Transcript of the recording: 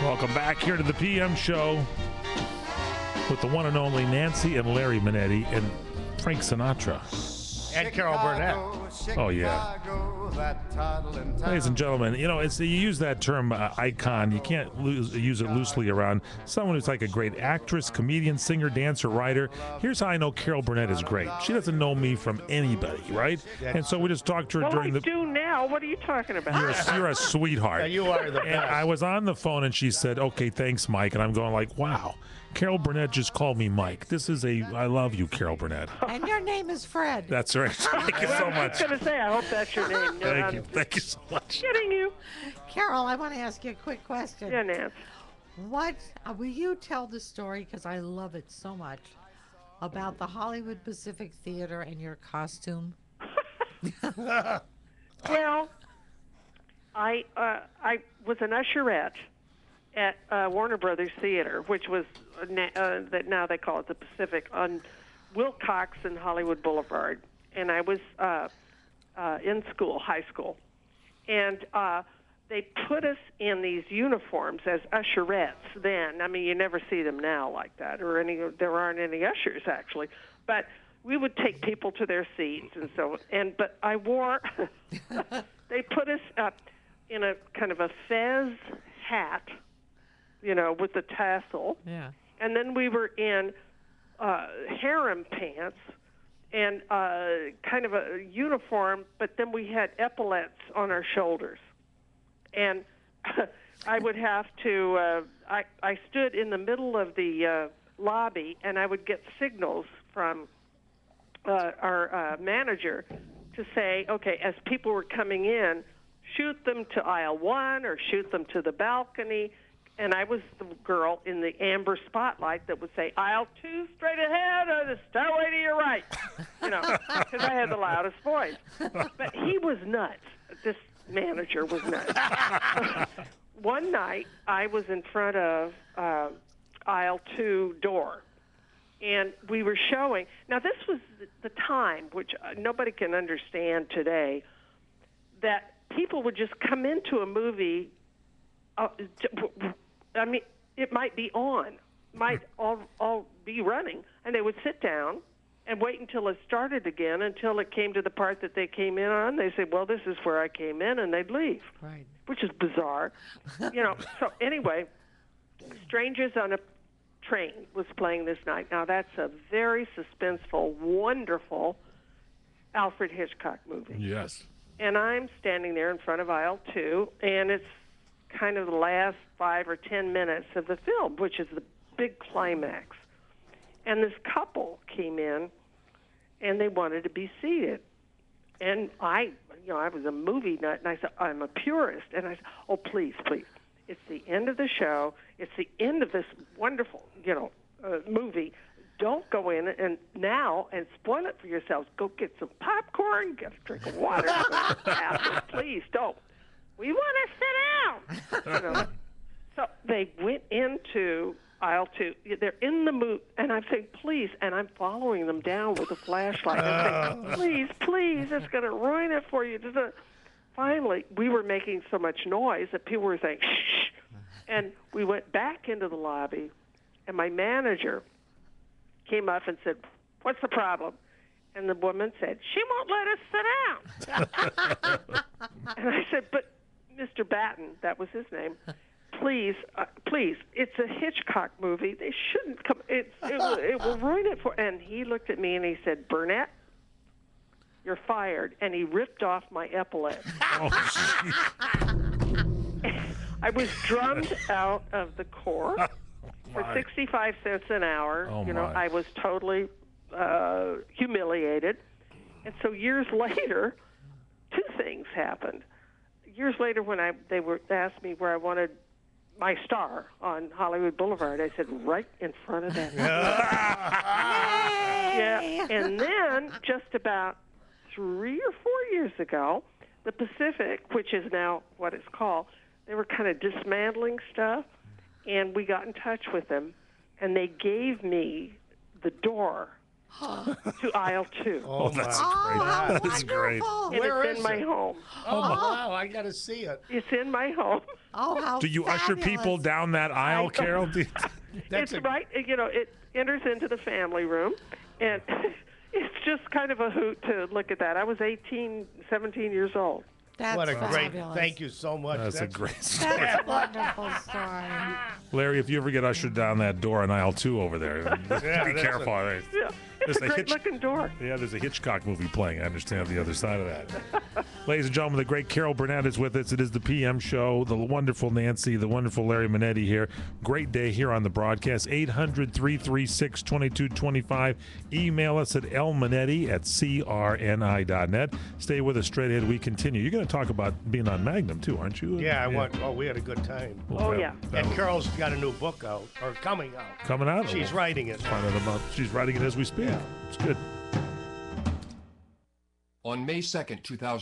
Welcome back here to the PM show with the one and only Nancy and Larry Manetti and Frank Sinatra. And Carol Burnett. Oh, yeah. Ladies and gentlemen, you use that term icon. You can't use it loosely around someone who's like a great actress, comedian, singer, dancer, writer. Here's how I know Carol Burnett is great. She doesn't know me from anybody, right? And so we just talked to her during I do now. What are you talking about? You're a sweetheart. Yeah, you are the best. And I was on the phone and she said, "Okay, thanks, Mike." And I'm going like, "Wow, Carol Burnett just called me Mike. I love you, Carol Burnett." And your name is Fred. That's right. Thank you so much. I was going to say, I hope that's your name. Thank you. Thank you so much. Kidding you. Carol, I want to ask you a quick question. Yeah, Nance. Will you tell the story, because I love it so much, about the Hollywood Pacific Theater and your costume? Well, I was an usherette at Warner Brothers Theater, which was that now they call it the Pacific, on Wilcox and Hollywood Boulevard. And I was in school, high school, and they put us in these uniforms as usherettes then. I mean, you never see them now like that, there aren't any ushers actually, but we would take people to their seats but I wore they put us up in a kind of a fez hat, with the tassel. Yeah. And then we were in harem pants and kind of a uniform, but then we had epaulets on our shoulders. And I would have to, I stood in the middle of the lobby, and I would get signals from our manager to say, okay, as people were coming in, shoot them to aisle 1 or shoot them to the balcony. And I was the girl in the amber spotlight that would say, aisle 2 straight ahead or the stairway to your right, because I had the loudest voice. But he was nuts. This manager was nuts. One night, I was in front of aisle 2 door, and we were showing. Now, this was the time, which nobody can understand today, that people would just come into a movie. I mean, it might be on, might all be running, and they would sit down and wait until it started again, until it came to the part that they came in on. They say, well, this is where I came in, and they'd leave, Right. which is bizarre. So anyway, Strangers on a Train was playing this night. Now, that's a very suspenseful, wonderful Alfred Hitchcock movie. Yes. And I'm standing there in front of aisle 2, and it's kind of the last 5 or 10 minutes of the film, which is the big climax. And this couple came in, and they wanted to be seated. And I was a movie nut, and I said, I'm a purist. And I said, oh, please, please. It's the end of the show. It's the end of this wonderful, movie. Don't go in and spoil it for yourselves. Go get some popcorn, get a drink of water. Please don't. We want to sit down. So they went into aisle 2. They're in the mood, and I'm saying, please, and I'm following them down with a flashlight. I'm saying, please, please, it's going to ruin it for you. Finally, we were making so much noise that people were saying, shh. And we went back into the lobby, and my manager came up and said, what's the problem? And the woman said, she won't let us sit down. And I said, but Mr. Batten, that was his name, please, it's a Hitchcock movie. They shouldn't come. It will ruin it for. And he looked at me and he said, Burnett, you're fired. And he ripped off my epaulette. Oh, I was drummed out of the Corps for 65 cents an hour. Oh, I was totally humiliated. And so years later, 2 things happened. Years later, when they asked me where I wanted my star on Hollywood Boulevard, I said, right in front of that. Yeah. And then, just about 3 or 4 years ago, the Pacific, which is now what it's called, they were kind of dismantling stuff, and we got in touch with them, and they gave me the door to aisle 2. Oh, that's my great. how That is great. wonderful. And Where it's is in my it? home. Oh, wow, I got to see it. It's in my home. Oh, how Do you usher people fabulous. down that aisle, Carol? That's It's right, it enters into the family room, and it's just kind of a hoot to look at that. I was 17 years old. That's what a great, fabulous. thank you so much. That's a great story. That's a wonderful story. Larry, if you ever get ushered down that door in aisle 2 over there, be that's careful. Yeah, it's a There's great-looking door. Yeah, there's a Hitchcock movie playing. I understand the other side of that. Ladies and gentlemen, the great Carol Burnett is with us. It is the PM show. The wonderful Nancy, the wonderful Larry Manetti here. Great day here on the broadcast. 800-336-2225. Email us at lmanetti@crni.net. Stay with us straight ahead. We continue. You're going to talk about being on Magnum, too, aren't you? Yeah, we had a good time. Well, yeah. And Carol's got a new book out, or coming out. Coming out? She's writing it. Find out about. She's writing it as we speak. It's good. On May 2nd, 2000.